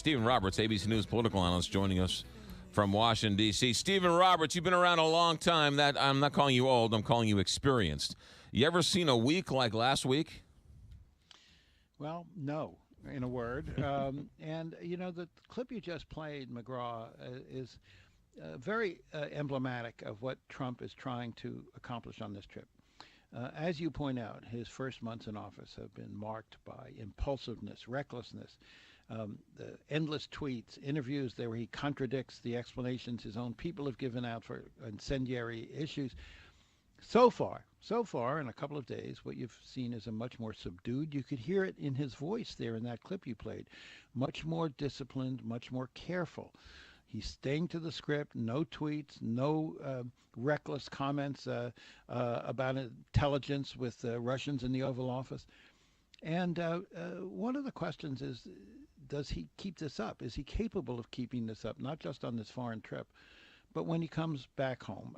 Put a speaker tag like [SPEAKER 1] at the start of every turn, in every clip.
[SPEAKER 1] Stephen Roberts, ABC News political analyst, joining us from Washington, D.C. Stephen Roberts, you've been around a long time. That I'm not calling you old, I'm calling you experienced. You ever seen a week like last week?
[SPEAKER 2] Well, no, in a word. And, you know, the clip you just played, McGraw, is very emblematic of what Trump is trying to accomplish on this trip. As you point out, his first months in office have been marked by impulsiveness, recklessness, the endless tweets, interviews where he contradicts the explanations his own people have given out for incendiary issues. So far, in a couple of days, what you've seen is a much more subdued, you could hear it in his voice there in that clip you played, much more disciplined, much more careful. He's staying to the script, no tweets, no reckless comments about intelligence with Russians in the Oval Office. And one of the questions is, does he keep this up? Is he capable of keeping this up, not just on this foreign trip, but when he comes back home?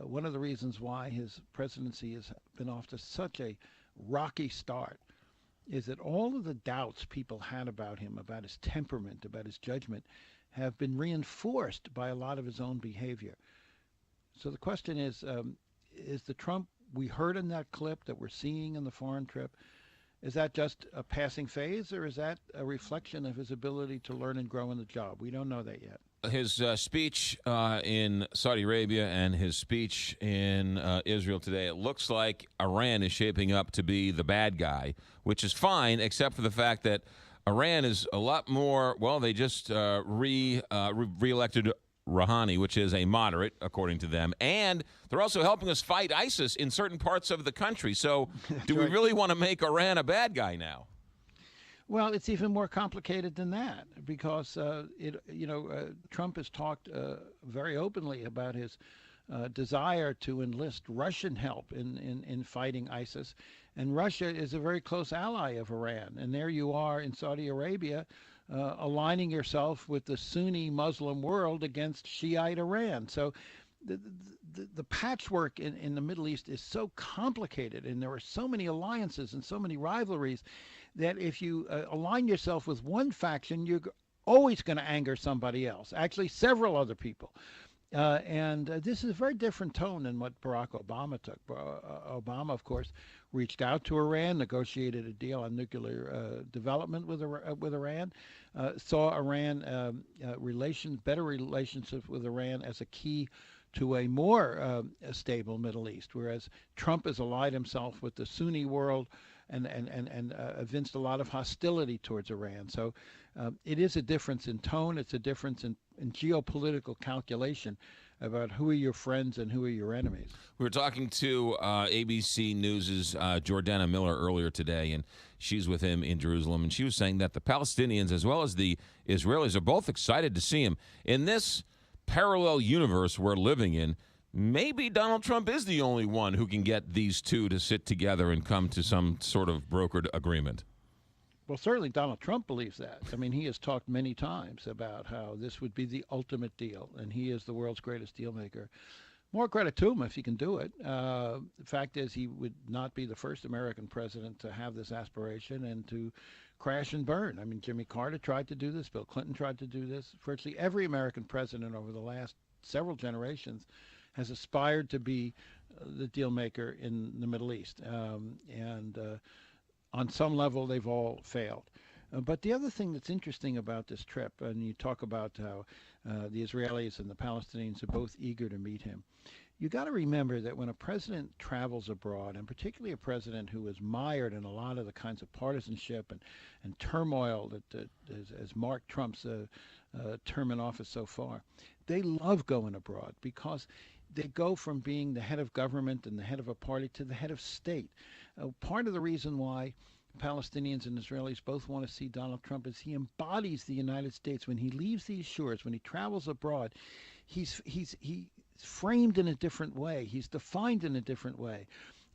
[SPEAKER 2] One of the reasons why his presidency has been off to such a rocky start is that all of the doubts people had about him, about his temperament, about his judgment, have been reinforced by a lot of his own behavior. So the question is the Trump we heard in that clip that we're seeing in the foreign trip, is that just a passing phase, or is that a reflection of his ability to learn and grow in the job? We don't know that yet.
[SPEAKER 1] His speech in Saudi Arabia and his speech in Israel today, it looks like Iran is shaping up to be the bad guy, which is fine, except for the fact that Iran is a lot more, well, they just re-elected Rouhani, which is a moderate, according to them, and they're also helping us fight ISIS in certain parts of the country. So do we really want to make Iran a bad guy now?
[SPEAKER 2] Well, it's even more complicated than that, because Trump has talked very openly about his desire to enlist Russian help in fighting ISIS, and Russia is a very close ally of Iran. And there you are in Saudi Arabia, aligning yourself with the Sunni Muslim world against Shiite Iran. So the patchwork in the Middle East is so complicated, and there are so many alliances and so many rivalries, that if you align yourself with one faction, you're always going to anger somebody else, actually several other people. And this is a very different tone than what Barack Obama took. Obama, of course, reached out to Iran, negotiated a deal on nuclear development with Iran, saw Iran better relationships with Iran as a key to a more stable Middle East, whereas Trump has allied himself with the Sunni world and evinced a lot of hostility towards Iran. So it is a difference in tone. It's a difference in geopolitical calculation about who are your friends and who are your enemies.
[SPEAKER 1] We were talking to ABC News' Jordana Miller earlier today, and she's with him in Jerusalem, and she was saying that the Palestinians as well as the Israelis are both excited to see him. In this parallel universe we're living in, maybe Donald Trump is the only one who can get these two to sit together and come to some sort of brokered agreement.
[SPEAKER 2] Well, certainly Donald Trump believes that. I mean, he has talked many times about how this would be the ultimate deal, and he is the world's greatest deal maker. More credit to him if he can do it. The fact is, he would not be the first American president to have this aspiration and to crash and burn. I mean, Jimmy Carter tried to do this. Bill Clinton tried to do this. Virtually every American president over the last several generations has aspired to be the deal maker in the Middle East. On some level, they've all failed. But the other thing that's interesting about this trip, and you talk about how the Israelis and the Palestinians are both eager to meet him, you got to remember that when a president travels abroad, and particularly a president who is mired in a lot of the kinds of partisanship and turmoil that has marked Trump's term in office so far, they love going abroad because they go from being the head of government and the head of a party to the head of state. Part of the reason why Palestinians and Israelis both want to see Donald Trump is he embodies the United States. When he leaves these shores, when he travels abroad, he's framed in a different way. He's defined in a different way.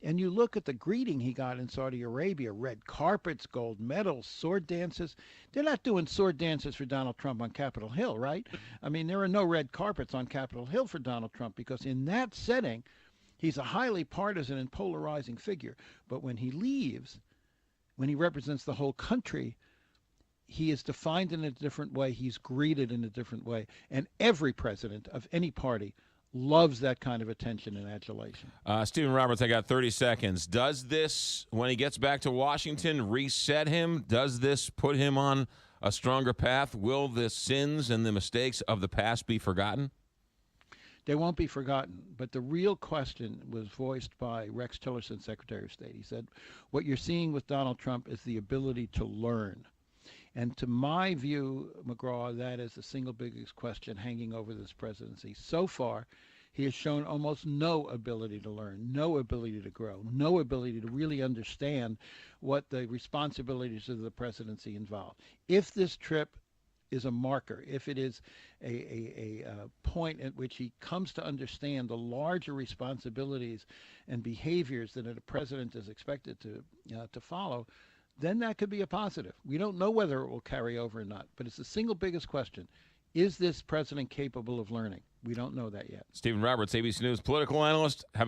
[SPEAKER 2] And you look at the greeting he got in Saudi Arabia, red carpets, gold medals, sword dances. They're not doing sword dances for Donald Trump on Capitol Hill, right? I mean, there are no red carpets on Capitol Hill for Donald Trump because in that setting, he's a highly partisan and polarizing figure. But when he leaves, when he represents the whole country, he is defined in a different way. He's greeted in a different way. And every president of any party loves that kind of attention and adulation.
[SPEAKER 1] Stephen Roberts, I got 30 seconds. Does this, when he gets back to Washington, reset him? Does this put him on a stronger path? Will the sins and the mistakes of the past be forgotten?
[SPEAKER 2] They won't be forgotten. But the real question was voiced by Rex Tillerson, Secretary of State. He said, what you're seeing with Donald Trump is the ability to learn. And to my view, McGraw, that is the single biggest question hanging over this presidency. So far, he has shown almost no ability to learn, no ability to grow, no ability to really understand what the responsibilities of the presidency involve. If this trip is a marker, if it is a point at which he comes to understand the larger responsibilities and behaviors that a president is expected to follow, then that could be a positive. We don't know whether it will carry over or not, but it's the single biggest question. Is this president capable of learning? We don't know that yet.
[SPEAKER 1] Stephen Roberts, ABC News political analyst. Have a good